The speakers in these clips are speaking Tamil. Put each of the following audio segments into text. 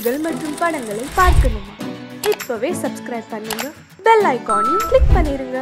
நிகழ்ச்சிகள் மற்றும் படங்களை பார்க்கணுமா? இப்பவே சப்ஸ்கிரைப் பண்ணுங்க, பெல் ஐகானையும் கிளிக் பண்ணிருங்க.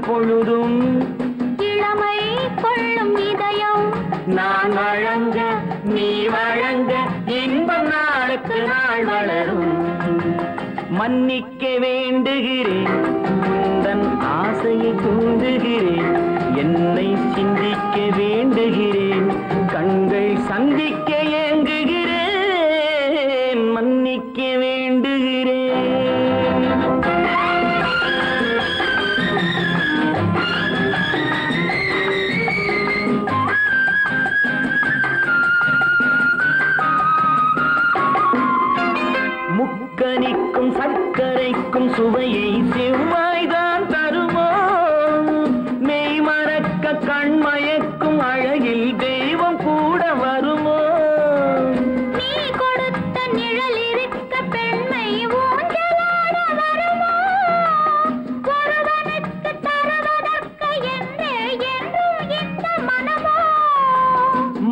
பொழுதும் இளமை கொள்ளும் இதயம் நான் வழங்க நீ வழங்க இன்பம் நாளுக்கு நாள் வளரும். மன்னிக்க வேண்டுகிறேன், உந்தன் ஆசையை தூண்டுகிறேன், என்னை சிந்திக்க வேண்டுகிறேன், கண்கள் சந்திக்க ஏங்குகிறேன், மன்னிக்க வேண்டுகிறேன். முக்கனிக்கும் சர்க்கரைக்கும் சுவையை செவ்வாய்தான் தருமோ, மெய் மறக்க கண்மயக்கும் அழகில் தெய்வம் கூட வருமோ. நீ கொடுத்த நிழல் இருக்க பெண்மை ஊஞ்சலாட வருமோ, ஒருவனுக்கு தருவதற்கு என்றே என்றும் இந்த மனமோ.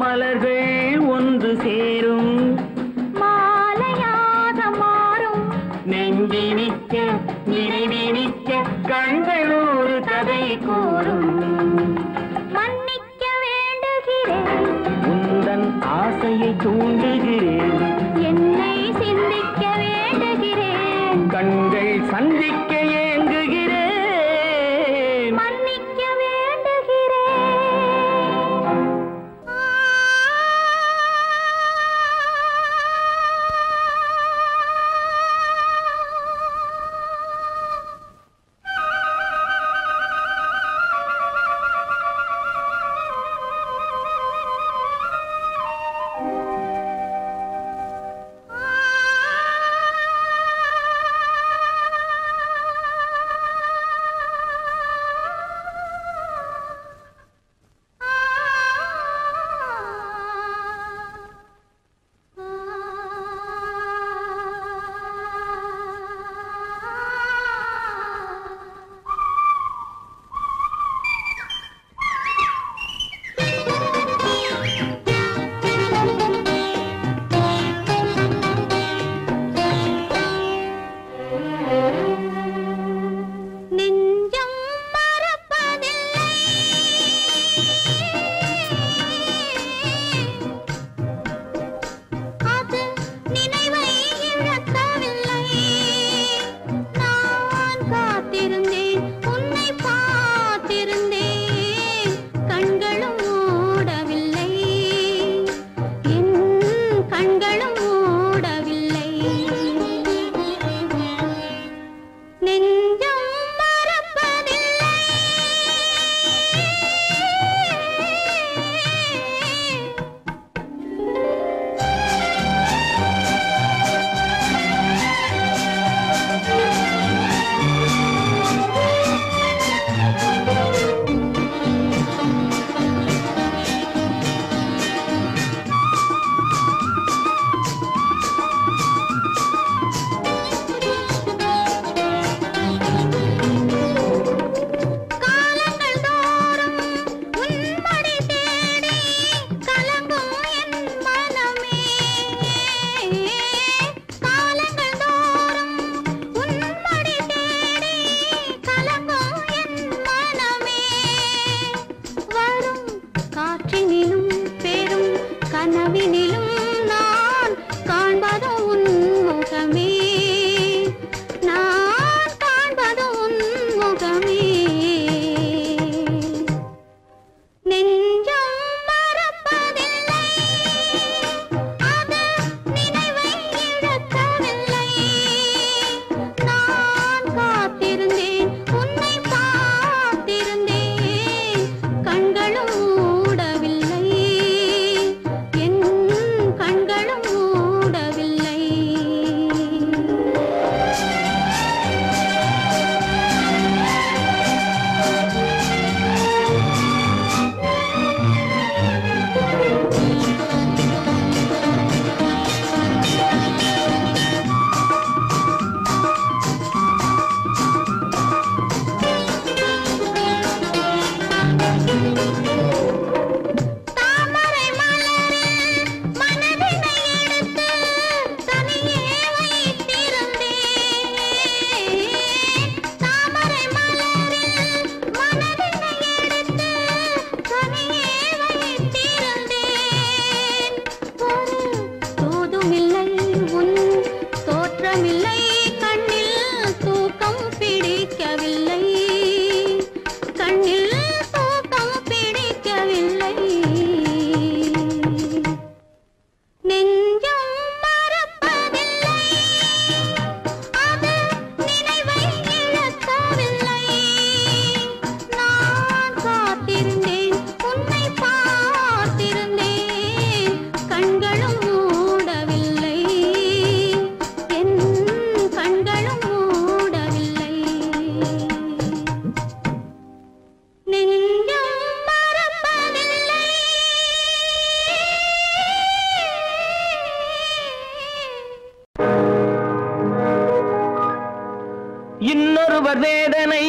மலர்கள் ஒன்று சேரும் நெஞ்சினிக்க நினைவினிக்க கண்கள் ஒரு கதை கூறும். மன்னிக்க வேண்டுகிறேன், உந்தன் ஆசையை தூண்டுகிறேன், என்னை சிந்திக்க வேண்டுகிறேன், கண்கள் சந்திக்க ஏங்குகிறேன், மன்னிக்க வேண்டுகிறேன். இன்னொருவர் வேதனை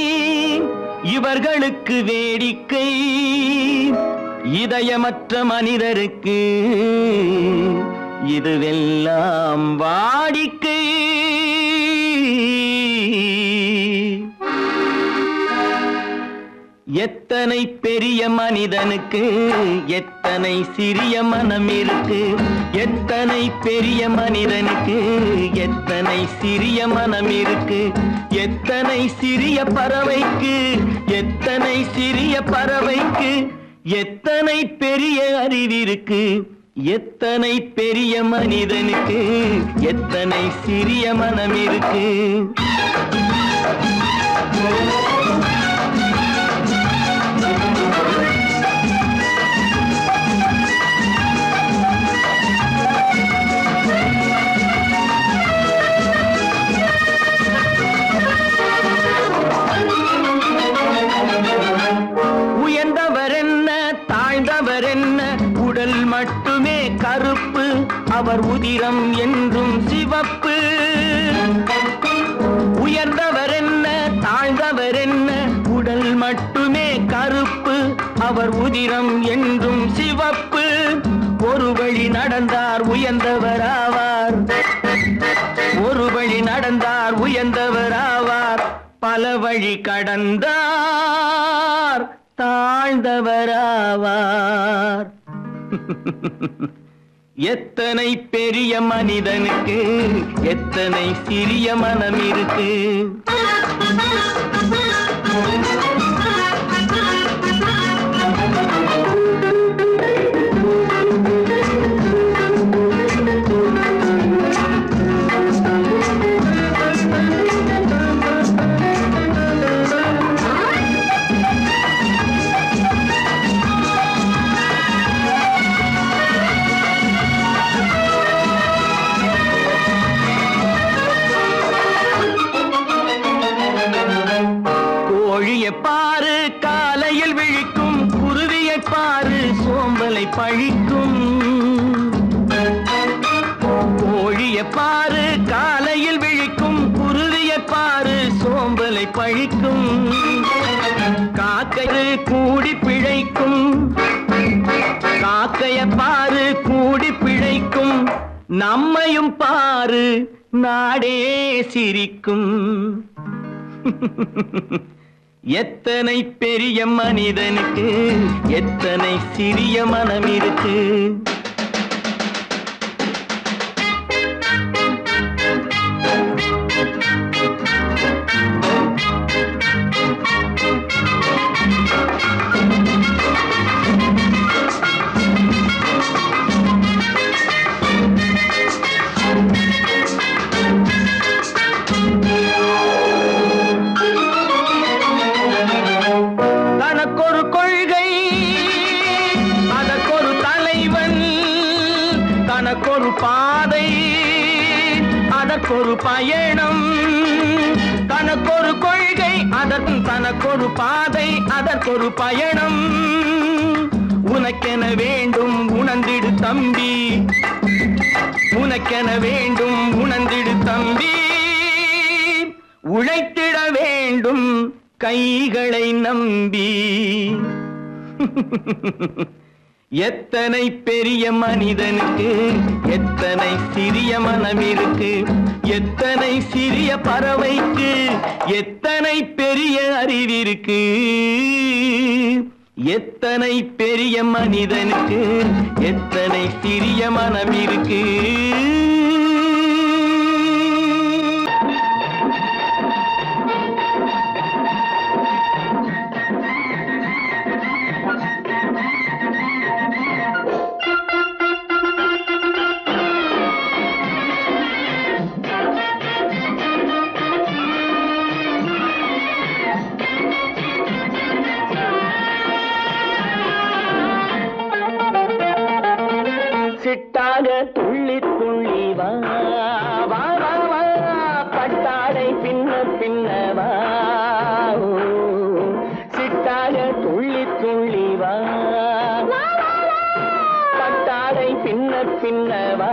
இவர்களுக்கு வேடிக்கை, இதயமற்ற மனிதருக்கு இதுவெல்லாம் வாடிக்கை. எத்தனை பெரிய மனிதனுக்கு எத்தனை சிறிய மனம் இருக்கு, எத்தனை பெரிய மனிதனுக்கு எத்தனை சிறிய மனம் இருக்கு, எத்தனை சிறிய பறவைக்கு எத்தனை சிறிய பறவைக்கு எத்தனை பெரிய அறிவிருக்கு, எத்தனை பெரிய மனிதனுக்கு எத்தனை சிறிய மனம் இருக்கு. உயர்ந்தவர் என்ன தாழ்ந்தவர் என்ன, உடல் மட்டுமே கருப்பு, அவர் உதிரம் என்றும் சிவப்பு. உயர்ந்தவர் என்ன தாழ்ந்தவர் என்ன, உடல் மட்டுமே கருப்பு, அவர் உதிரம் என்றும் சிவப்பு. ஒரு வழி நடந்தார் உயர்ந்தவர் ஆவார், ஒரு வழி நடந்தார் உயர்ந்தவர் ஆவார், பல வழி கடந்தார் தாழ்ந்தவர் ஆவார். எத்தனை பெரிய மனிதனுக்கு எத்தனை சிறிய மனம் இருக்கு. கோழியை பாரு காலையில் விழிக்கும், குருவியை பாரு சோம்பலை பழிக்கும். கோழியை பாரு காலையில் விழிக்கும், குருவியை பாரு சோம்பலை பழிக்கும். காக்கை கூடி பிழைக்கும், காக்கையை பாரு கூடி பிழைக்கும். நம்மையும் பாரு நாடே சிரிக்கும். எத்தனை பெரிய மனிதனுக்கு எத்தனை சிறிய மனம் இருக்கு. தனக்கொரு கொள்கை அதற்கொரு தலைவன், தனக்கொரு பாதை அதற்கொரு பயணம். தனக்கொரு கொள்கை தனக்கொரு பாதை அதற்கொரு பயணம். உனக்கென வேண்டும் உணர்ந்திடு தம்பி, உனக்கென வேண்டும் உணர்ந்திடு தம்பி. உழைத்திட வேண்டும் கைகளை நம்பி. எத்தனை பெரிய மனிதனுக்கு எத்தனை சிறிய மனம் இருக்கு, எத்தனை சிறிய பறவைக்கு எத்தனை பெரிய அறிவிருக்கு, எத்தனை பெரிய மனிதனுக்கு எத்தனை சிறிய மனம் இருக்கு. சிட்டாக துள்ளி துள்ளி வா வா வா வா பட்டாடை பின்ன பின்னவா சிட்டாக துள்ளி துள்ளி வா பட்டாடை பின்ன பின்னவா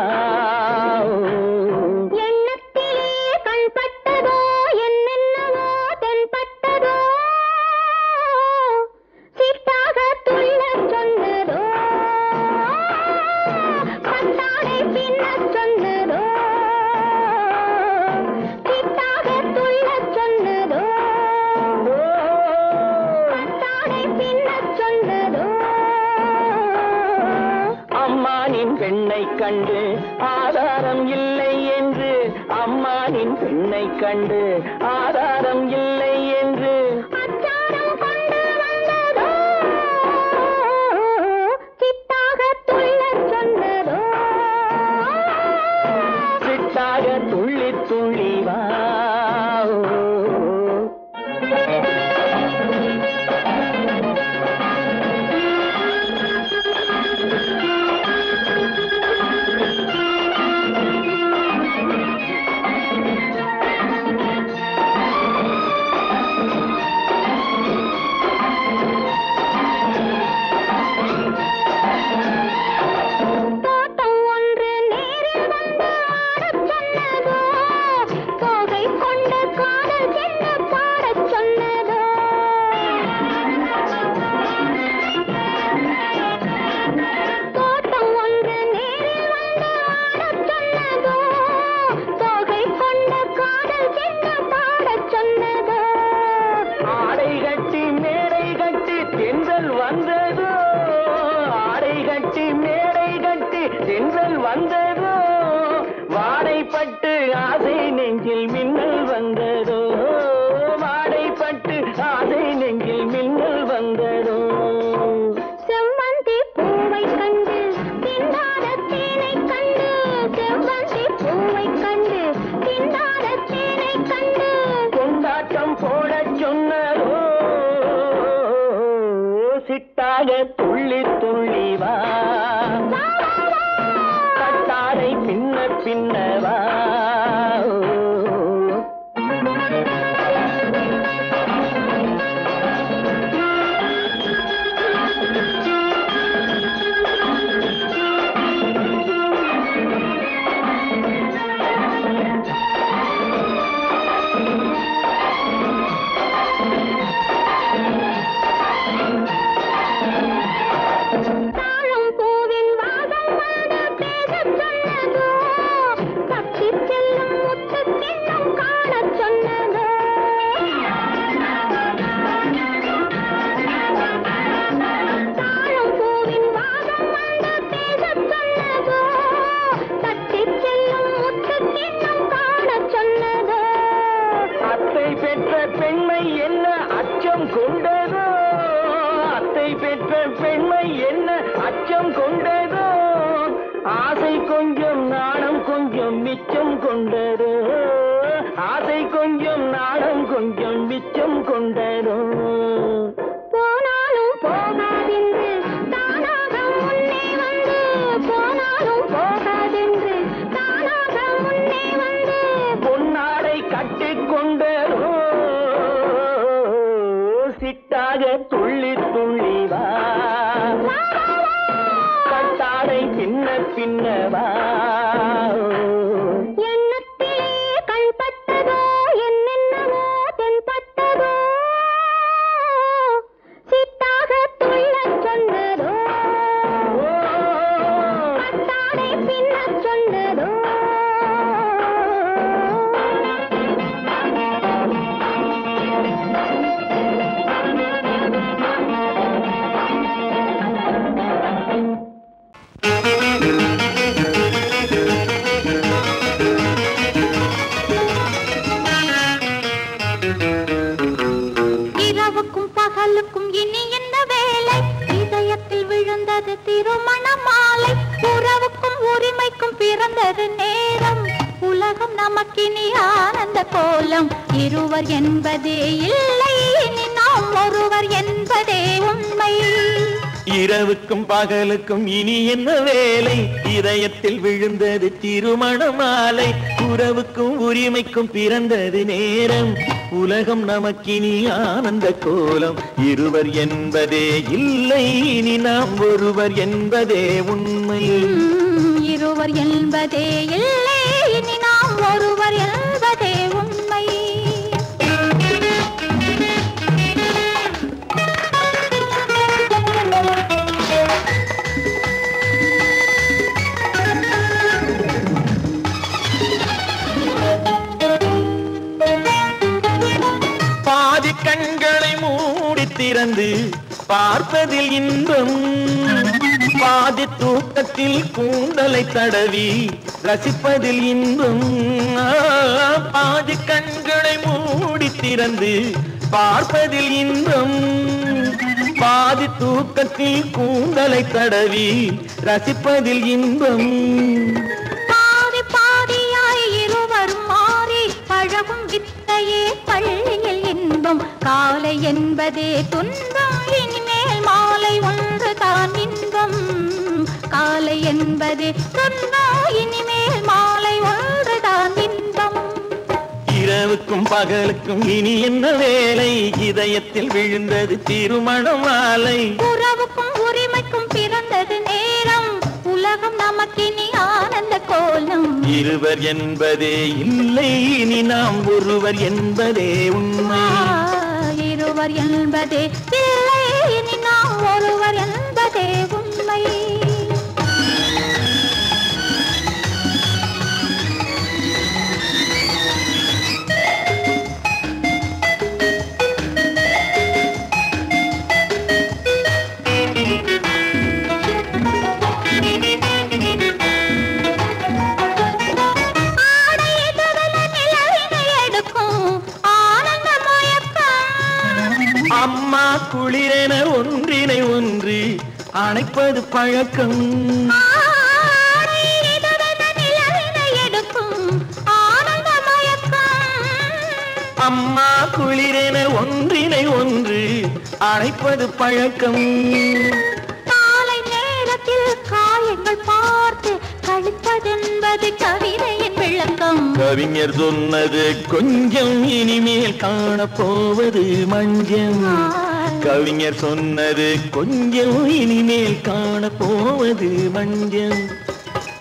கண்டு ஆதாரம் இல்லை என்று அம்மானின் பெண்ணை கண்டு ஆதாரம் இல்லை என்று அச்சாரம் கொண்டு வந்ததோ சிட்டாக துள்ளச் சொன்னதோ சிட்டாக துள்ளி துள்ளி வா வந்ததோ வாடைப்பட்டு ஆசை நெஞ்சில் மின்னல் வந்ததோ வாடைப்பட்டு ஆசை நெஞ்சில் மின்னல் வந்ததோ செவ்வந்தி பூவை கண்டு திண்டாட தேனை கண்டு செவ்வந்தி பூவை கண்டு திண்டாட தேனை கண்டு கொண்டாட்டம் போடச் சொன்னதோ சிட்டாக துள்ளி துள்ளி வா பின்ன பின்னவா ஆசை கொஞ்சம் நாணம் கொஞ்சம் மிச்சம் கொண்டதோ ஆசை கொஞ்சம் நாணம் கொஞ்சம் மிச்சம் கொண்டதோ போனாலும் போகாதென்று தானாக முன்னே வந்து போனாலும் போகாதென்று தானாக முன்னே வந்து பொன்னாடை கட்டிக்கொண்டதோ சிட்டாக துள்ளி துள்ளி வா கட்டாடை பின்ன பின்னவா எண்ணத்திலே கண்பட்டதோ என்னென்னவோ தென்பட்டதோ சிட்டாக துள்ளச் சொன்னதோ கட்டாடை பின்னச் சொன்னதோ இரவுக்கும் பகலுக்கும் இனி என்ன வேலை இதயத்தில் விழுந்தது திருமண மாலை உறவுக்கும் உரிமைக்கும் பிறந்தது நேரம் உலகம் நமக்கினி ஆனந்த கோலம் இருவர் என்பதே இல்லை இனி நாம் ஒருவர் என்பதே உண்மை இரவுக்கும் பகலுக்கும் இனி என்ன வேலை இதயத்தில் விழுந்தது திருமண மாலை உறவுக்கும் உரிமைக்கும் பிறந்தது நேரம் உலகம் நமக்கினி ஆனந்த கோலம் இருவர் என்பதே இல்லை இனி நாம் ஒருவர் என்பதே உண்மை இருவர் என்பதே இல்லை இனி நாம் ஒருவர் என்பதே உண்மை பாதி கண்களை மூடி திறந்து பார்ப்பதில் இன்பம் பாதி தூக்கத்தில் கூந்தலை தடவி ரசிப்பதில் இன்பம் பாதி கண்களை மூடி திறந்து பார்ப்பதில் இன்பம் பாதி தூக்கத்தில் கூந்தலை தடவி ரசிப்பதில் இன்பம் பாதி பாதியாய் இருவரும் மாறி பழகும் வித்தையே பள்ளியில் இன்பம் காலை என்பதே துன்பம் இனிமேல் மாலை ஒன்று தான் இன்பம் காலை என்பதே துன்பம் இனிமேல் மாலை ஒன்று தான் இன்பம் இரவுக்கும் பகலுக்கும் இனி என்ன வேலை இதயத்தில் விழுந்தது திருமண மாலை உறவுக்கும் உரிமைக்கும் பிறந்தது நேரம் உலகம் நமக்கினி ஆனந்த கோலம் இருவர் என்பதே இல்லை இனி நாம் ஒருவர் என்பதே உண்மை இருவர் என்பதே இல்லை இனி நாம் ஒருவர் என்பதே உண்மை அம்மா குளிரென ஒன்றினை ஒன்று அணைப்பது பழக்கம் அம்மா குளிரென ஒன்றினை ஒன்று அணைப்பது பழக்கம் காலை நேரத்தில் காயங்கள் பார்த்து கழிப்பதென்பது கவிதையின் விளக்கம் கவிஞர் சொன்னது கொஞ்சம் இனிமேல் காணப்போவது மஞ்சம் கவிஞர் சொன்னது கொஞ்சம் இனிமேல் காணப்போவது மஞ்சம்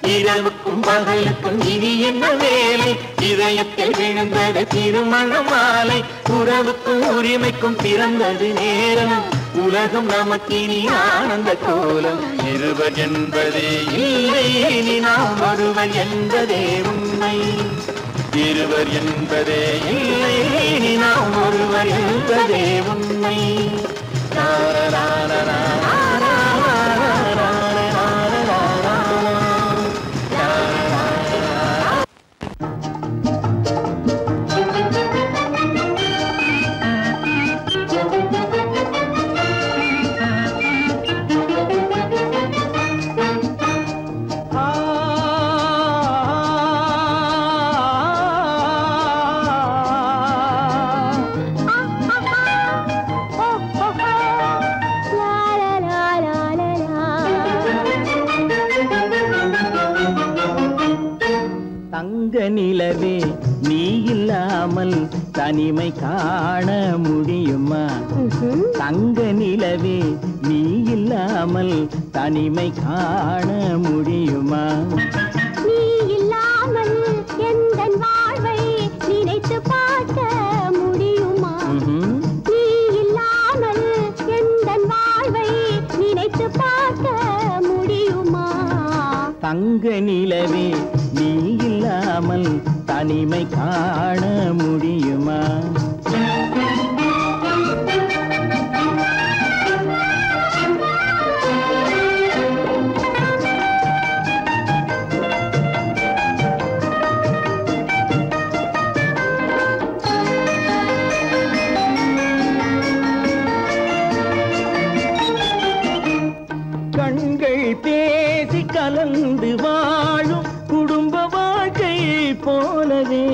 இரவுக்கும் பகலுக்கும் இனி என்ன வேலை இதயத்தில் விழுந்தது திருமண மாலை உறவுக்கும் உரிமைக்கும் பிறந்தது நேரம் உலகம் நமக்கினி ஆனந்த கோலம் இருவர் என்பதே இல்லை இனி நாம் ஒருவர் என்பதே உண்மை இருவர் என்பதே இல்லை இனி நாம் ஒருவர் என்பதே உண்மை நிலவே நீ இல்லாமல் தனிமை காண முடியுமா தங்க நிலவே நீ இல்லாமல் தனிமை காண முடியுமா நீ இல்லாமல் எந்தன் வாழ்வை நினைத்து பார்க்க முடியுமா நீ இல்லாமல் எந்தன் வாழ்வை நினைத்து பார்க்க முடியுமா தங்க நிலவே நீ இல்லாமல் தனிமை காண முடியுமா கண்கள் பேசி கலந்து வாழும் குடும்ப வாழ்க்கை போலவே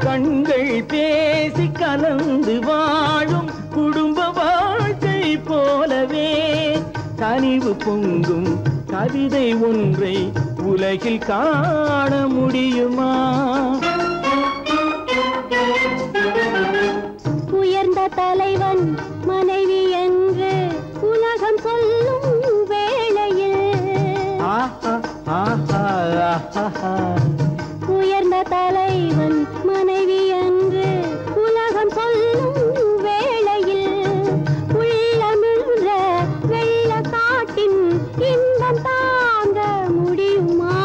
கண்கள் பேசி கலந்து வாழும் குடும்ப வாழ்க்கை போலவே கனிவு பொங்கும் கவிதை ஒன்றை உலகில் காண முடியுமா? உயர்ந்த தலைவன் மனைவி என்று உலகம் சொல்லும் வேளையில் உயர்ந்த தலைவன் மனைவி என்று உலகம் சொல்லும் வேளையில் உள்ளமிழ்ற வெள்ள காட்டின் இன்பம் தாங்க முடியுமா?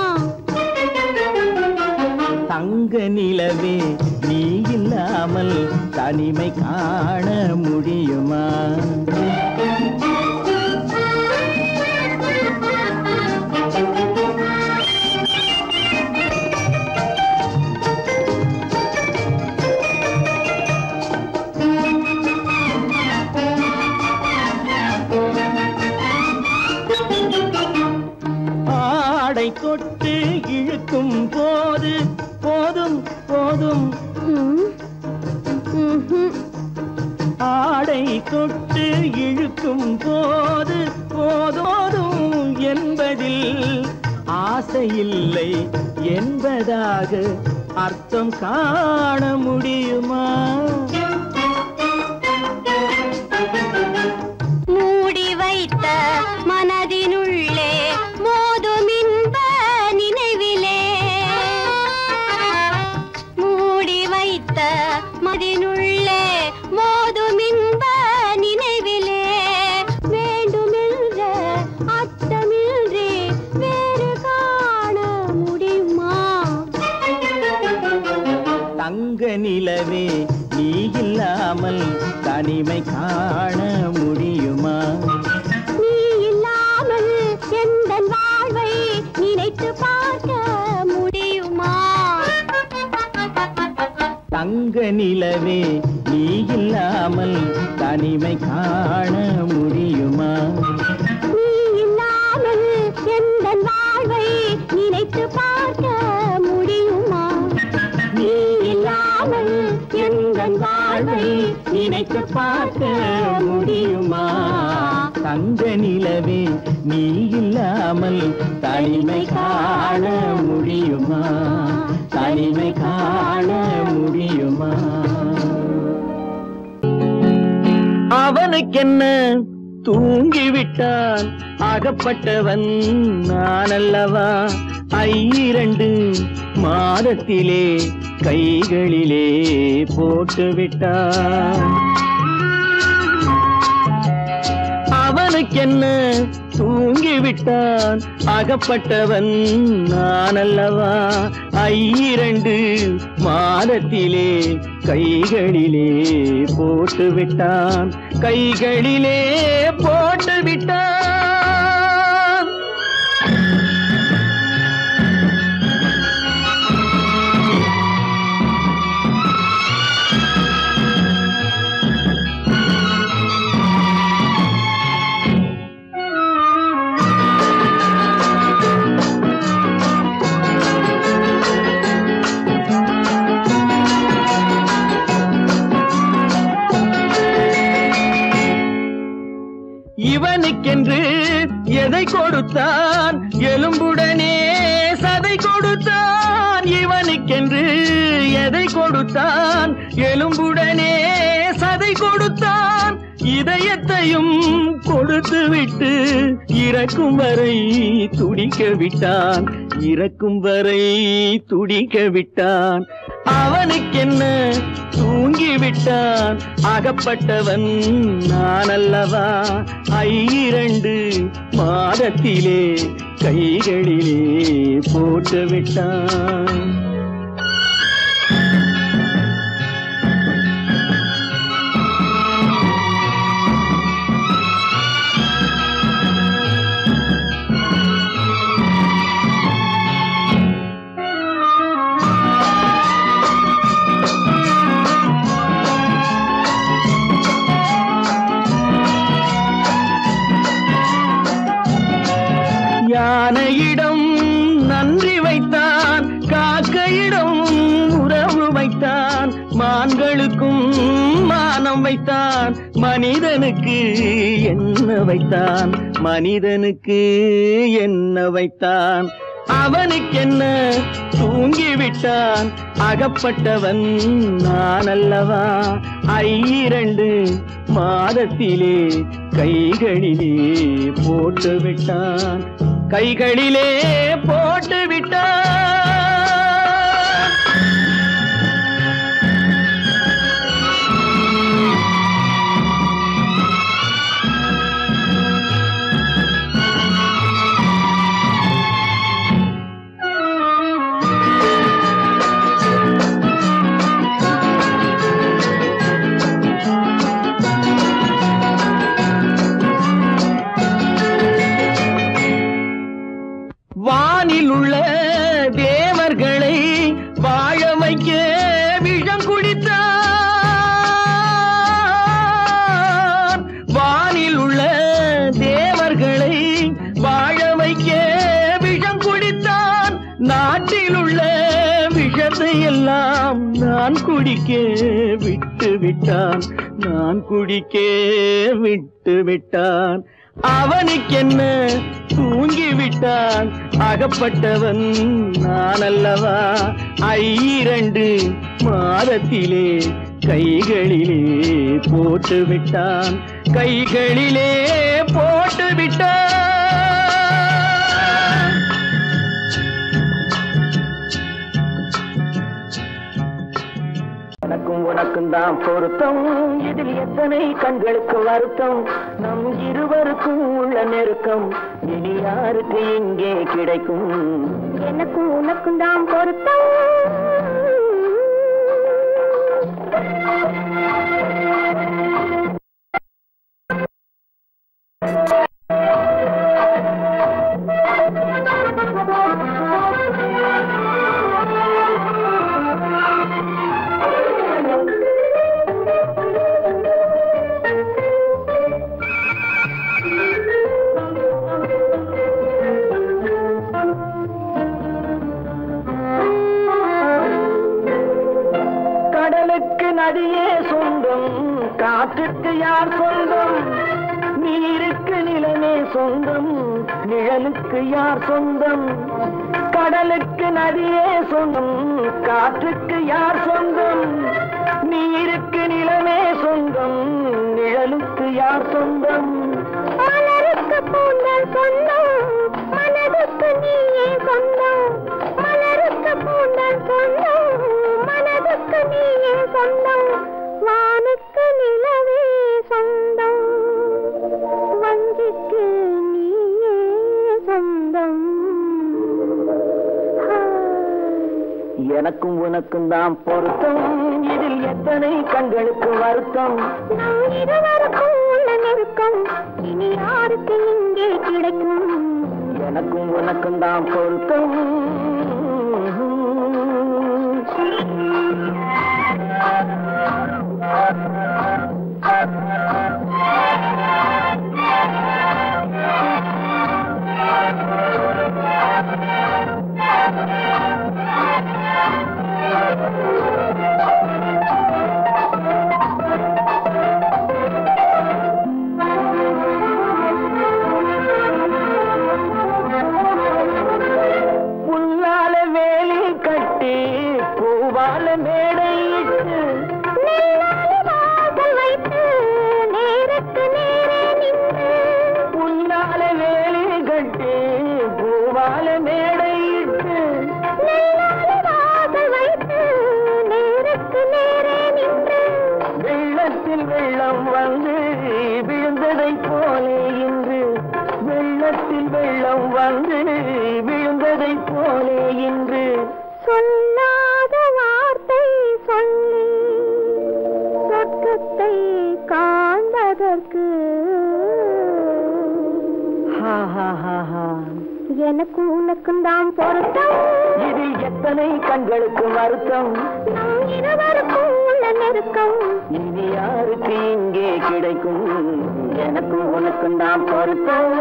தங்க நிலவே நீ இல்லாமல் தனிமை காண முடியுமா? ஆடை தொட்டு இழுக்கும் போது போதும் போதும் ஆடை தொட்டு இழுக்கும் போது போதோதும் என்பதில் ஆசையில்லை என்பதாக அர்த்தம் காண முடியுமா? மூடி வைத்த மனதினுள்ளே மோதும் இன்ப நினைவிலே மூடி வைத்த மனதினுள்ளே மோதும் இன்ப நினைவிலே வேண்டுமென்ற அச்சமின்றி வேறு காண முடியுமா? தங்க நிலவே நீ இல்லாமல் தனிமை காண முடியுமா? நீ இல்லாமல் எந்தன் வாழ்வை நினைத்து பார்க்க முடியுமா? தங்க நிலவே நீ இல்லாமல் தனிமை காண முடியுமா? நீ இல்லாமல் எந்தன் வாழ்வை நினைத்து பார்க்க முடியுமா? நீ இல்லாமல் எந்தன் வாழ்வை நினைத்து பார்க்க முடியுமா? தங்க நிலவே நீ இல்லாமல் தனிமை காண முடியுமா? தனிமை காண முடியுமா? அவனுக்கென்ன தூங்கிவிட்டான் அகப்பட்டவன் நான் அல்லவா? 2 மாதத்திலே கைகளிலே போட்டுவிட்டான். அவனுக்கென்ன தூங்கிவிட்டான் அகப்பட்டவன் நான் அல்லவா? 2 மாதத்திலே கைகளிலே போட்டுவிட்டான். கைகளிலே போட்டுவிட்டான். இவனுக்கென்று எதை கொடுத்தான் எலும்புடனே சதை கொடுத்தான். இவனுக்கென்று எதை கொடுத்தான் எலும்புடனே சதை கொடுத்தான். இதயத்தையும் கொடுத்து விட்டு இறக்கும் வரை துடிக்க விட்டான். இறக்கும் வரை துடிக்க விட்டான். அவனுக்கென்ன தூங்கிவிட்டான் அகப்பட்டவன் நான் அல்லவா? 2 மாதத்திலே கைகளிலே போட்டுவிட்டான். யானையிடம் நன்றி வைத்தான், காக்கையிடம் உறவு வைத்தான், மான்களுக்கு இருவருக்கும் மானம் வைத்தான், மனிதனுக்கு என்ன வைத்தான், மனிதனுக்கு என்ன வைத்தான். அவனுக்கென்ன தூங்கிவிட்டான், அகப்பட்டவன் நான் அல்லவா. 2 மாதத்திலே கைகளிலே போட்டு விட்டான், கைகளிலே போட்டு விட்டான். வானில் உள்ள தேவர்களை வாழ வைக்க விஷம் குடித்தான். வானில் உள்ள தேவர்களை வாழ வைக்க விஷம் குடித்தான். நாட்டில் உள்ள விஷத்தை எல்லாம் நான் குடிக்க விட்டு விட்டான், நான் குடிக்க விட்டு விட்டான். அவனுக்கென்ன தூங்கிவிட்டான், அகப்பட்டவன் நான் அல்லவா. 2 மாதத்திலே கைகளிலே போட்டு விட்டான், கைகளிலே போட்டு விட்டான். எனக்கும் உனக்கும் தான் பொருத்தம், இதில் எத்தனை கண்களுக்கு வருத்தம். நம் இருவருக்கும் உள்ள நெருக்கம் இனி யாருக்கு இங்கே கிடைக்கும். எனக்கும் உனக்கும் தான் பொருத்தம். நதியே சொந்தம், காற்றுக்கு யார் சொந்தம், நீருக்கு நிலமே சொந்தம், நிழலுக்கு யார் சொந்தம். கடலுக்கு நதியே சொந்தம், காற்றுக்கு யார் சொந்தம், நீருக்கு நிலமே சொந்தம், நிழலுக்கு யார் சொந்தம். மலருக்கு பூந்தல் சொந்தம், மனதுக்கு நீயே சொந்தம். மலருக்கு பூந்தல் சொந்தம், மனதுக்கு நீயே சொந்தம். வானுக்கு நிலவே சொந்தம், வஞ்சிக்கு நீயே சொந்தம். எனக்கும் உனக்கும் தான் பொருத்தம், இதில் எத்தனை கண்களுக்கு வருத்தம். நம் இருவருக்கும் உள்ள நெருக்கம் இனி யாருக்கு இங்கே கிடைக்கும். எனக்கும் உனக்கும் தான் பொருத்தம். புல்லால வேலி கட்டி பூவால மேடையிட்டு வைத்து நேருக்கு நேரே நின்று. புல்லால வேலி கட்டி பூவால மேடையிட்டு வைத்து நேருக்கு நேரே நின்று. வெள்ளத்தில் வெள்ளம் வந்து விழுந்ததை போலே இன்று, வெள்ளத்தில் வெள்ளம் வந்து விழுந்ததை போலே இன்று. சொல்லாத வார்த்தை சொல்லி சொர்க்கத்தை காண்பதற்கு எனக்கும் உனக்கும் தான் பொருத்தம். இதில் எத்தனை கண்களுக்கு வருத்தம். நம் இருவருக்கும் உள்ள நெருக்கம் இனி யாருக்கு இங்கே கிடைக்கும். எனக்கும் உனக்கும் தான் பொருத்தம்.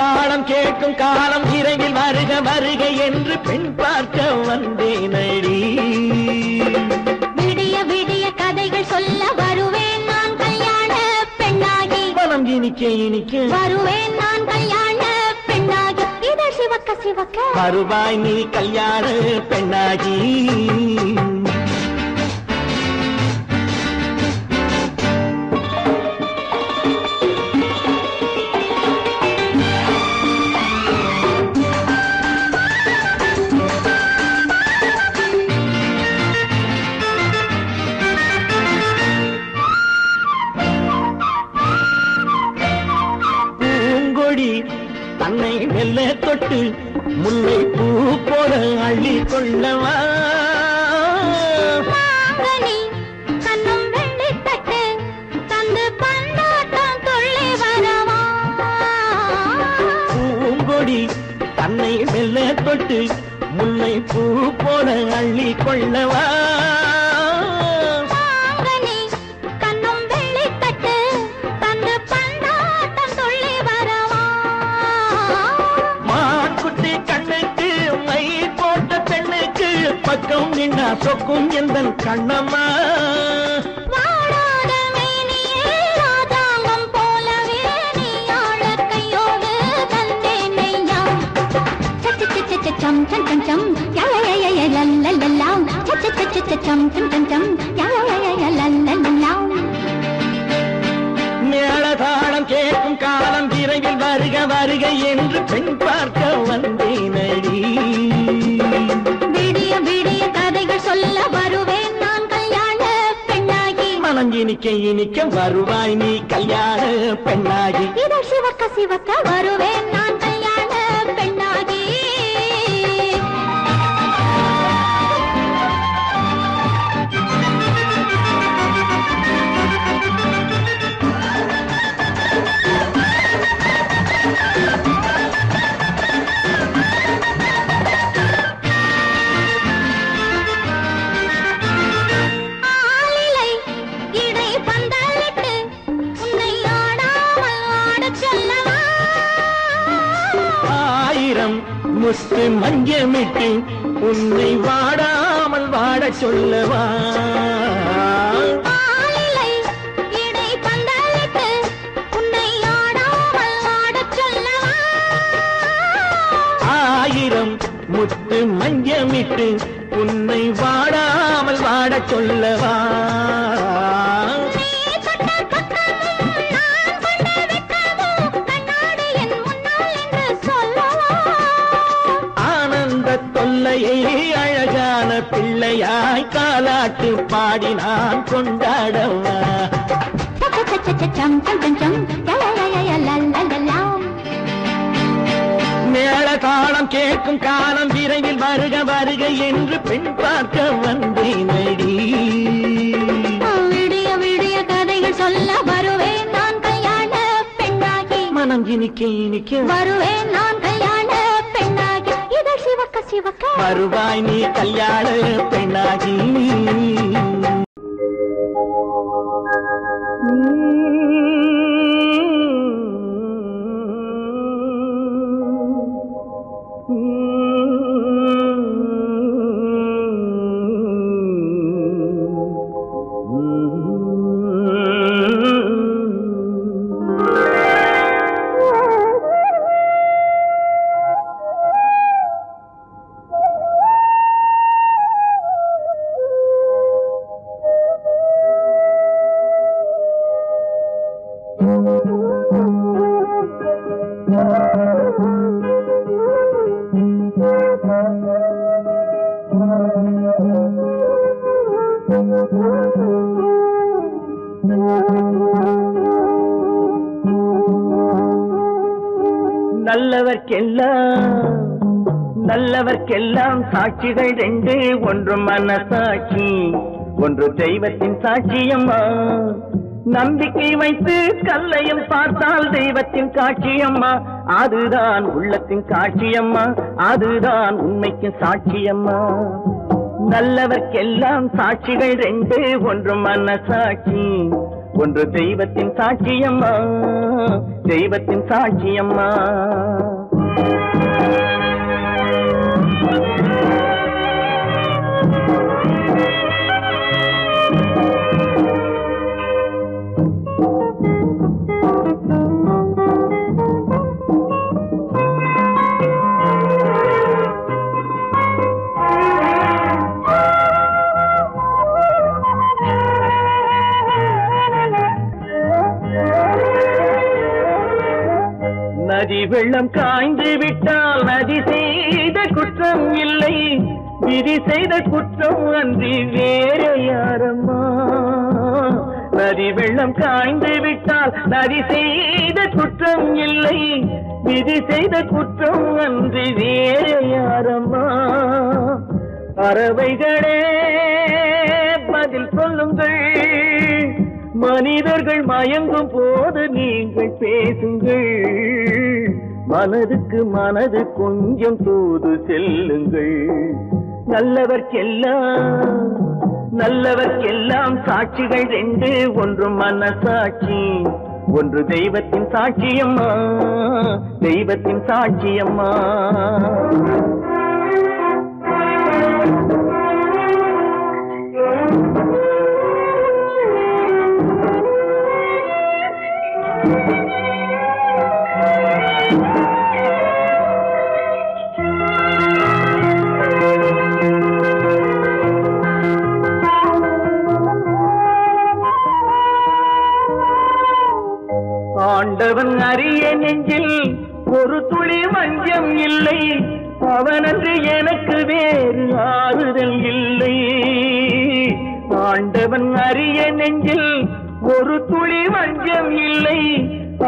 மேளதாளம் கேட்கும் காலம் விரைவில் வருக வருக என்று பெண் பார்க்க வந்தேனடி. விடிய விடிய கதைகள் சொல்ல வருவேன் நான் கல்யாண பெண்ணாகி. மனம் இனிக்க இனிக்க வருவேன் நான் கல்யாண பெண்ணாகி. இதழ் சிவக்க சிவக்க வருவாய் நீ கல்யாண பெண்ணாகி. தன்னை மெல்ல தொட்டு முல்லை பூ போல அள்ளி கொள்ளவா. கண்ணும் வெள்ளி தட்டு தந்து பந்தாட்டம் துள்ளி வரவா. பூங்கொடி தன்னை மெல்ல தொட்டு முல்லை பூ போல அள்ளி கொள்ளவா. பக்கம் நின்னா சொக்கும் எந்தன் கண்ணம்மா. வாடாத மேனியே ராஜாங்கம் போலவே நீ ஆழ கையோடு தந்தேனையா. சச்ச சச்ச சம் சம் சம் சம் யய லல்லல்லா. சச்ச சச்ச சம் சம் சம் சம் யய லல்லல்லா. மேளதாளம் கேட்கும் காலம் விரைவில் வருக வருக என்று பெண் பார்க்க வந்தேனடி. விடிய விடிய கதைகள் சொல்ல வருவேன் நான் கல்யாண பெண்ணாகி. மனம் இனிக்க இனிக்க வருவாய் நீ கல்யாண பெண்ணாகி. இதழ் சிவக்க சிவக்க வருவேன் நான் கல்யாண பெண்ணாகி. முத்து மஞ்சமிட்டு உன்னை வாடாமல் வாட சொல்லவா. ஆயிரம் முத்து மஞ்சமிட்டு உன்னை வாடாமல் வாட சொல்லவா. அழகான பிள்ளையாய் காலாட்டு பாடி நான் கொண்டாடவா. மேளதாளம் கேட்கும் காலம் விரைவில் வருக வருக என்று பெண் பார்க்க வந்தேனடி. விடிய விடிய கதைகள் சொல்ல வருவேன் நான் கல்யாண பெண்ணாகி. மனம் இனிக்க இனிக்க வருவேன் நான் கல்யாண பெண்ணாகி. இதழ் சிவக்க சிவக்க வருவாய் நீ கல்யாண பெண்ணாகி. நல்லவர்க்கெல்லாம் சாட்சிகள் ரெண்டு, ஒன்று மனசாட்சி, ஒன்று தெய்வத்தின் சாட்சியம்மா. நம்பிக்கை வைத்து கல்லையும் பார்த்தால் தெய்வத்தின் காட்சியம்மா. அதுதான் உள்ளத்தின் காட்சியம்மா, அதுதான் உண்மைக்கு சாட்சியம்மா. நல்லவர்க்கெல்லாம் சாட்சிகள் ரெண்டு, ஒன்று மனசாட்சி, ஒன்று தெய்வத்தின் சாட்சியம்மா, தெய்வத்தின் சாட்சியம்மா. நதி வெள்ளம் காய்ந்து விட்டால் நதி செய்த குற்றம் இல்லை, விதி செய்த குற்றம் அன்றி வேறு யாரம்மா. நதி வெள்ளம் காய்ந்து விட்டால் நதி செய்த குற்றம் இல்லை, விதி செய்த குற்றம் அன்றி வேறு யாரம்மா. பறவைகளே பதில் சொல்லுங்கள், மனிதர்கள் மயங்கும் போது நீங்கள் பேசுங்கள், மனதுக்கு மனது கொஞ்சம் தூது செல்லுங்கள். நல்லவர்க்கெல்லாம் சாட்சிகள் ரெண்டு, ஒன்று மனசாட்சி, ஒன்று தெய்வத்தின் சாட்சியம்மா, தெய்வத்தின் சாட்சியம்மா. ஆண்டவன் அறிய நெஞ்சில் ஒரு துளி வஞ்சம் இல்லை, அவனன்று எனக்கு வேறு ஆறுதல் இல்லை. ஆண்டவன் அறிய நெஞ்சில் ஒரு துளி வஞ்சம் இல்லை,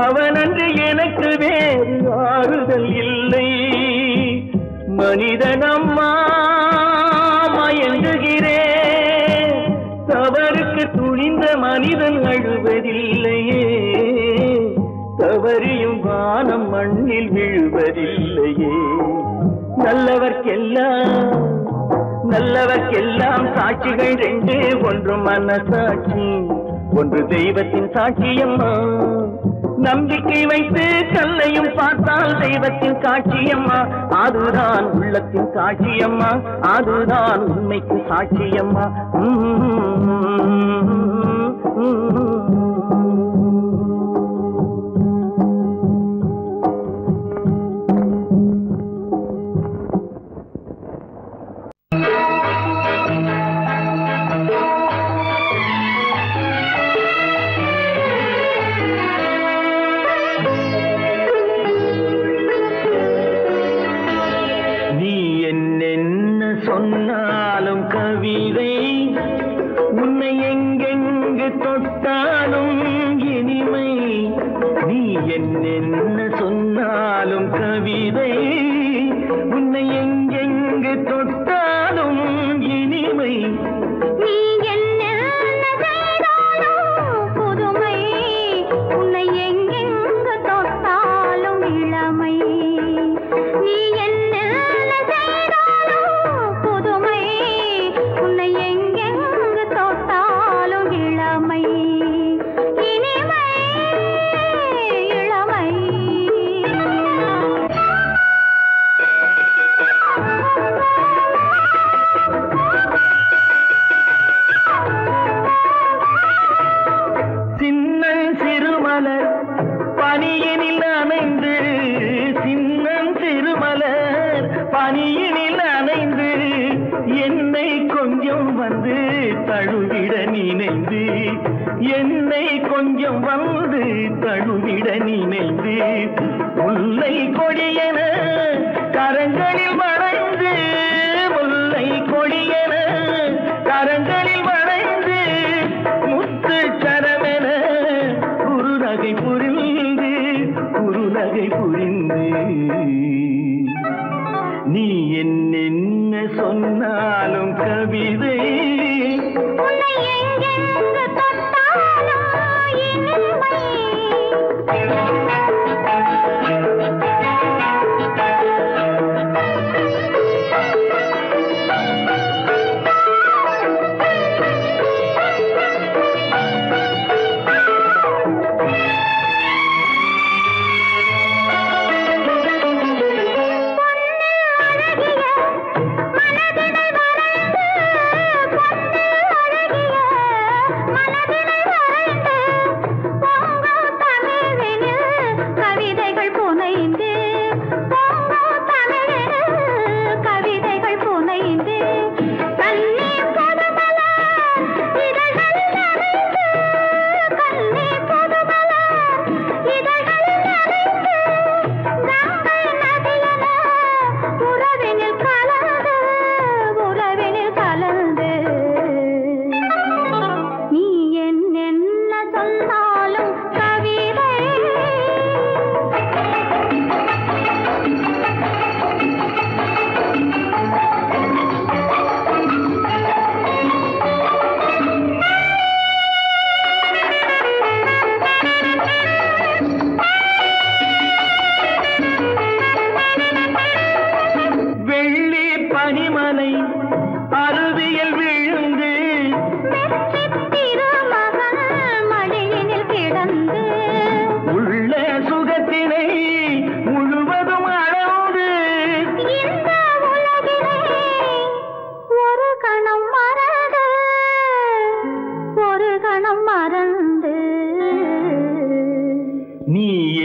அவனன்று எனக்கு வேறு ஆறுதல் இல்லை. மனிதனம்மா மயங்குகிறேன், தவறுக்கு துணிந்த மனிதன் அழுவதில்லையே, தவறியும் வானம் மண்ணில் விழுவதில்லையே. நல்லவர்க்கெல்லாம் சாட்சிகள் ரெண்டு, ஒன்று மனசாட்சி, ஒன்று தெய்வத்தின் சாட்சியம்மா. நம்பிக்கை வைத்து கல்லையும் பார்த்தால் தெய்வத்தின் சாட்சியம்மா, அதுதான் உள்ளத்தின் சாட்சியம்மா, அதுதான் உண்மைக்கு சாட்சியம்மா. சொன்னாலும் கவிதை, உன்னை எங்கெங்கு தொட்டாலும் இனிமை. நீ என்ன சொன்னாலும் கவிதை, உன்னை எங்கெங்கு தொட்டாலும் இனிமை. நீ என்ன புதுமை, உன்னை எங்கெங்கு தொட்டாலும் இளமை. நீ என்ன பனியினில் அணைந்து என்னை கொஞ்சம் வந்து தழுவிட நினைந்து, என்னை கொஞ்சம் வந்து தழுவிட நினைந்து, முல்லை கொடியென கரங்களில் வளைந்து, முல்லை கொடியென கரங்களில் வளைந்து, முத்து சரமென குறுநகை புரிந்து, குறுநகை புரிந்து. நீ என்ன சொன்னாலும் கவிதை, உன்னை எங்கெங்கு தொட்டாலும் இனிமை.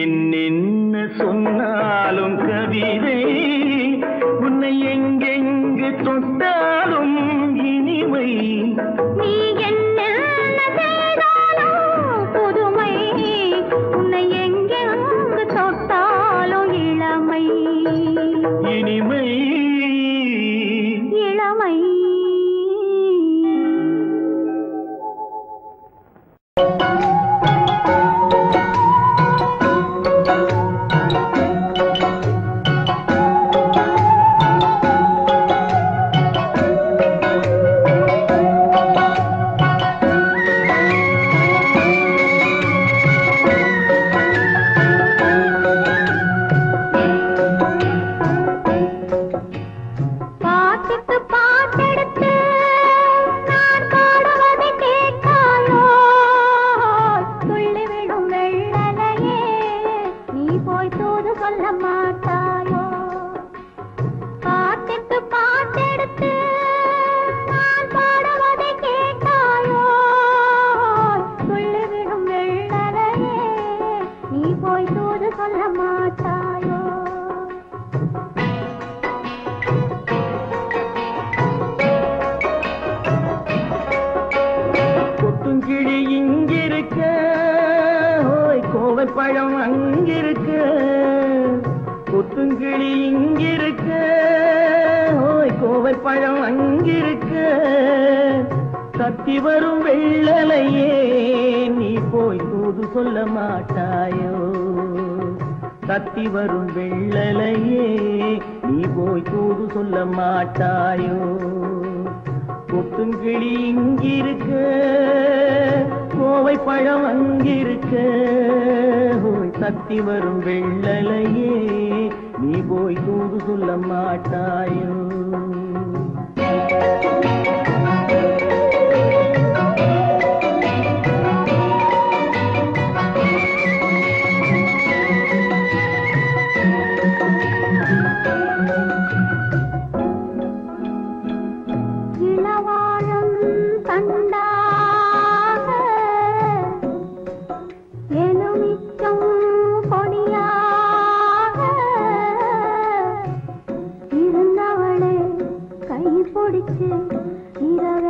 என்னென்ன சொன்னாலும் கவிதை உன்னை எங்கெங்கு தொட்டாலும் இனிமை நீ என்ன செய்தாலும் புதுமை உன்னை எங்கெங்கு தொட்டாலும் இளமை இனிமை இளமை பழம் அங்கிருக்க கொத்துங்கிளி இங்கிருக்க ஓய் கோவை பழம் அங்கிருக்க தத்தி வரும் வெள்ளலையே நீ போய் தூது சொல்ல மாட்டாயோ தத்தி வரும் வெள்ளலையே நீ போய் தூது சொல்ல மாட்டாயோ கொத்துங்கிளி இங்கிருக்க கோவை பழம் அங்கிருக்க ஓய் தத்தி வரும் வெள்ளலையே நீ போய் தூது சொல்ல மாட்டாயோ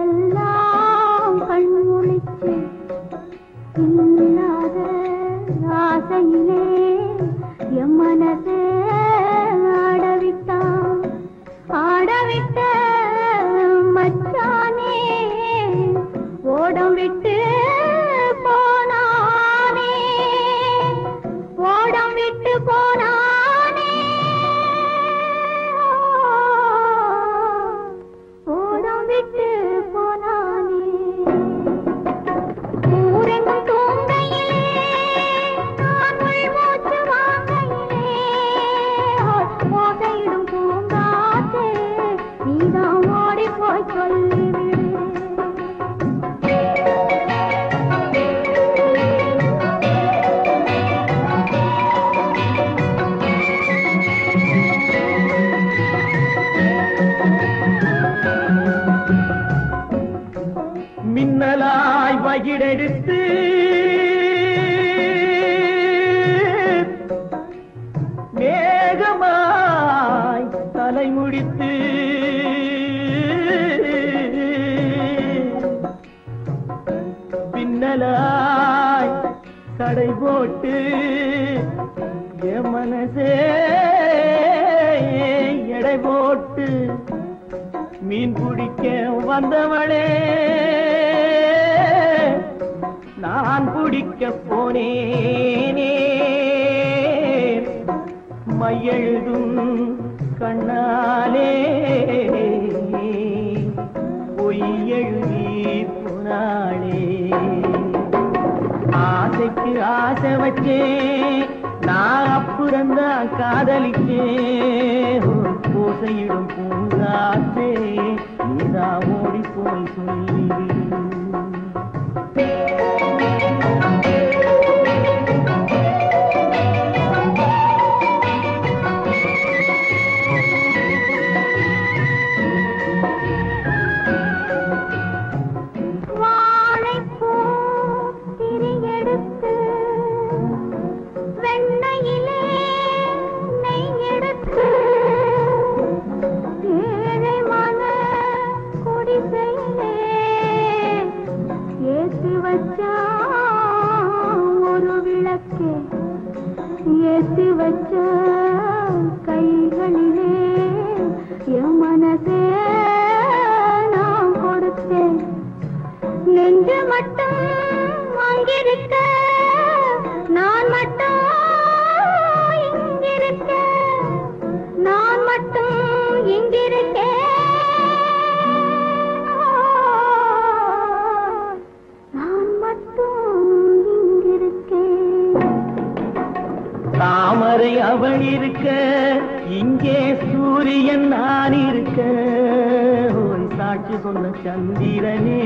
இரவெல்லாம் கண்முழிச்சு இல்லாத ஆசையிலே என் மனசே ஆடவிட்ட மச்சானே ஓடம் விட்டு போனானே ஓடம் விட்டு போனானே ஓடம் விட்டு போனானே ஊரெங்கும் தூங்கையிலே நான் மூச்சு வாங்கையிலே ஓசையிடும் பூங்காற்றே நீதான் ஓடி போய் சொல்லிவிடு மின்னலாய் வகிடெடுத்து மேகமாய் தலைமுடித்து பின்னலாய் கடை போட்டு என் மனசே எடை போட்டு மீன் பிடிக்க வந்தவளே நான் பிடிக்க போனேனே மையெழுதும் கண்ணாலே பொய் எழுதி போனாளே ஆசைக்கு ஆசை வச்சேன் நான் அப்புறந்தான் காதலிச்சேன் பூசையிடும் பூங்காற்றே நீதான் ஓடி போய் சொல்லிவிடு வாழைப்பூ திரியெடுத்து வெண்ண ஏத்தி வச்ச கைகளிலே என் மனசே நான் கொடுத்தேன். நெஞ்சு மட்டும் அங்கிருக்க, நான் மட்டும் இங்கிருக்க, நான் மட்டும் இங்கிருக்கேன், நான் மட்டும் இங்கிருக்கேன். தாமரை அவள் இருக்க, இங்கே சூரியன் நான் இருக்க, ஓய் சாட்சி சொன்ன சந்திரனே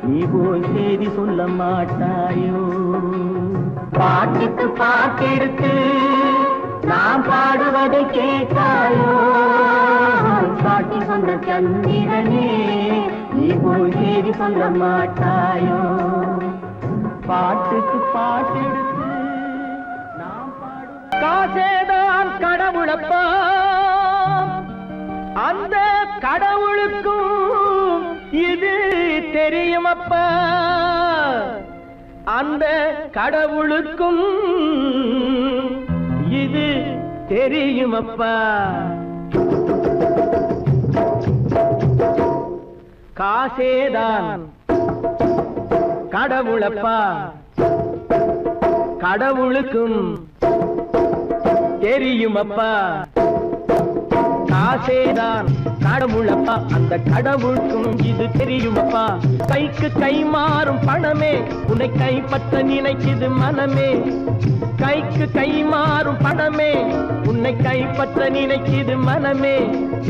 நீ போய் செய்தி சொல்ல மாட்டாயோ? பாட்டுக்கு பாட்டெடுத்து நான் பாடுவதை கேட்டாயோ? சாட்சி சொன்ன சந்திரனே நீ போய் செய்தி சொல்ல மாட்டாயோ? பாட்டுக்கு பாட்டெடுத்து நான் பாடுவதை காசேதான் கடவுளப்பா, அந்த கடவுளுக்கும் இது தெரியுமப்பா, அந்த கடவுளுக்கும் இது தெரியுமப்பா. காசேதான் கடவுளப்பா, கடவுளுக்கும் தெரியுமப்பா. காசேதான் கடவுளப்பா, அந்த கடவுளுக்கும் இது தெரியுமப்பா. கைக்கு கை மாறும் பணமே உன்னை கைப்பற்ற நினைக்குது மனமே. கைக்கு கை மாறும் பணமே உன்னை கைப்பற்ற நினைக்குது மனமே.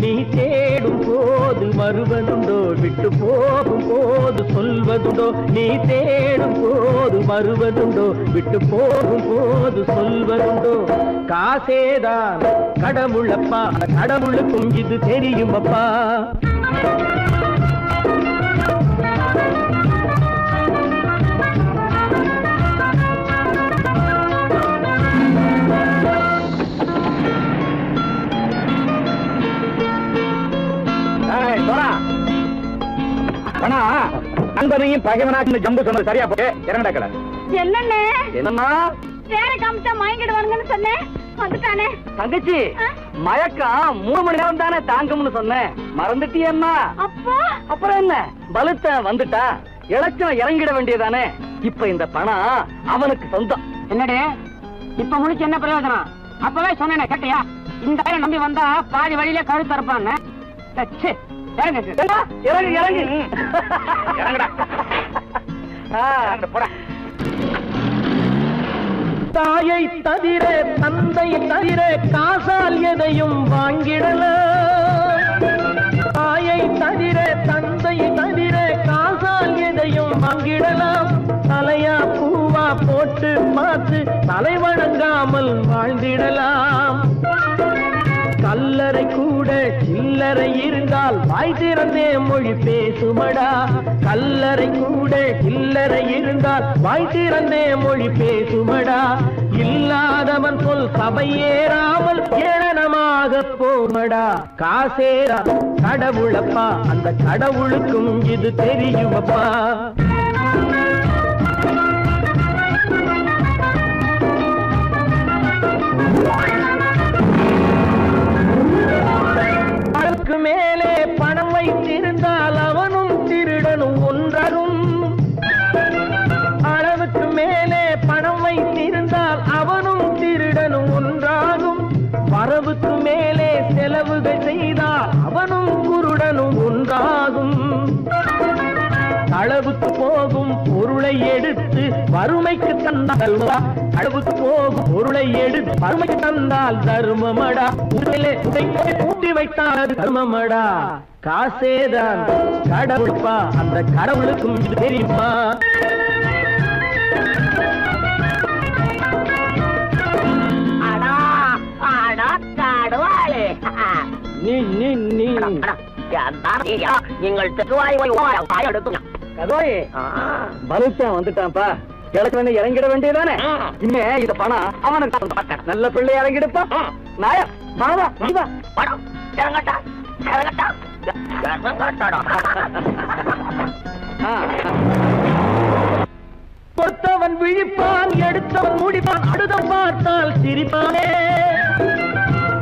நீ தேடும் போது வருவதுண்டோ, விட்டு போகும் போது சொல்வதுண்டோ? நீ தேடும் போது வருவதுண்டோ, விட்டு போகும் போது சொல்வதுண்டோ? காசேதான் கடவுளப்பா, கடவுளுக்கும் இது தெரியுமப்பா. நண்பனையும் பகைவனாக்கு ஜம்பு சொன்னது சரியா போட்டு இறங்கடா கடை. என்னண்ணே என்னம்மா வேற காமிச்சா மயங்கிடுவானுங்கன்னு சொன்னேன், வந்துட்டானே. தங்கச்சி மயக்கம் 3 மணி நேரம் தானே தாங்கும்னு சொன்னேன், மறந்துட்டியம்மா? அப்பா அப்புறம் என்ன, பலுத்த வந்துட்டா இலச்சம் இறங்கிட வேண்டியதானே. இப்ப இந்த பணம் அவனுக்கு சொந்தம். என்னடே இப்ப முடிச்சு என்ன பிரயோஜனம்? அப்பவே சொன்னேனே கேட்டியா? இந்த பேரை நம்பி வந்தா பாதி வழியில கழுத்து இருப்பான்னு. இறங்கு இறங்கு இறங்குடா. போடா. தாயை தவிர தந்தையை தவிர காசால் எதையும் வாங்கிடலாம். தாயை தவிர தந்தையை தவிர காசால் எதையும் வாங்கிடலாம். தலையா பூவா போட்டு பார்த்து தலை வணங்காமல் வாழ்ந்திடலாம். கல்லறை கூட சில்லறை இருந்தால் வாய் திறந்தே மொழி பேசுமடா. கல்லறை கூட சில்லறை இருந்தால் வாய் திறந்தே மொழி பேசுமடா. இல்லாதவன் சொல் சபையேறாமல் ஏளனமாக போமடா. காசேரா கடவுளப்பா, அந்த கடவுளுக்கும் இது தெரியுமப்பா. அளவுக்கு மேலே பணம் வைத்திருந்தால் அவனும் திருடனும் ஒன்றாகும். அளவுக்கு மேலே பணம் வைத்திருந்தால் அவனும் திருடனும் ஒன்றாகும். வரவுக்கு மேலே செலவுகள் செய்தால் அவனும் குருடனும் ஒன்றாகும். களவுக்கு போகும் பொருளை எடுத்து வறுமைக்கு தந்தால் களவுக்கு போகும் பொருளை எடுத்து வறுமைக்கு தந்தால் தர்மமடா. ஊட்டி வைத்தால் அது தர்மமடா. காசேதான் கடவுள்ப்பா, அந்த கடவுளுக்கும் இது தெரியுமா? நீங்கள் பலுத்தான் வந்துட்டான்ப்பா, கிழக்கு வந்து இறங்கிட வேண்டியதானே. இனிமே இந்த பணம் அவனுக்கு நல்ல பிள்ளை இறங்கிடுப்பா. நாயா மாவா படம் இறங்கட்டா இறங்கட்டா. கொடுத்தவன் விழிப்பான் எடுத்தவன் முடிப்பான் அடுத்தவன் பார்த்தால் சிரிப்பானே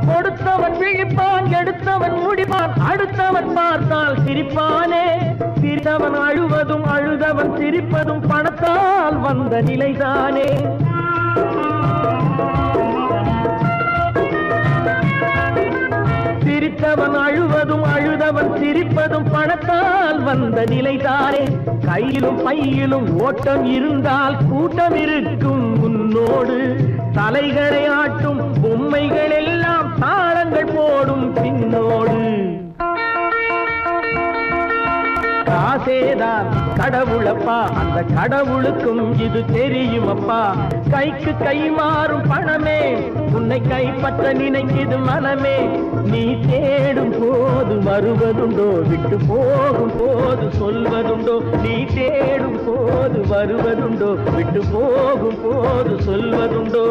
கொடுத்தவன் விழிப்பான் எடுத்தவன் முடிப்பான் அடுத்தவன் பார்த்தால் சிரிப்பானே சிரித்தவன் அழுவதும் அழுதவன் சிரிப்பதும் பணத்தால் வந்த நிலைதானே சிரித்தவன் அழுவதும் அழுதவன் சிரிப்பதும் பணத்தால் வந்த நிலைதானே கையிலும் பையிலும் ஓட்டம் இருந்தால் கூட்டம் இருக்கும் முன்னோடு தலைகளை ஆட்டும் பொம்மைகள் எல்லாம் தாளங்கள் போடும் பின்னோடு காசேதான் கடவுளப்பா அந்த கடவுளுக்கும் இது தெரியுமப்பா கைக்கு கை மாறும் பணமே உன்னை கைப்பற்ற நினைக்குது மனமே நீ தேடும் போது வருவதுண்டோ விட்டு போகும் போது சொல்வதுண்டோ நீ தேடும் போது வருவதுண்டோ விட்டு போகும் போது சொல்வதுண்டோ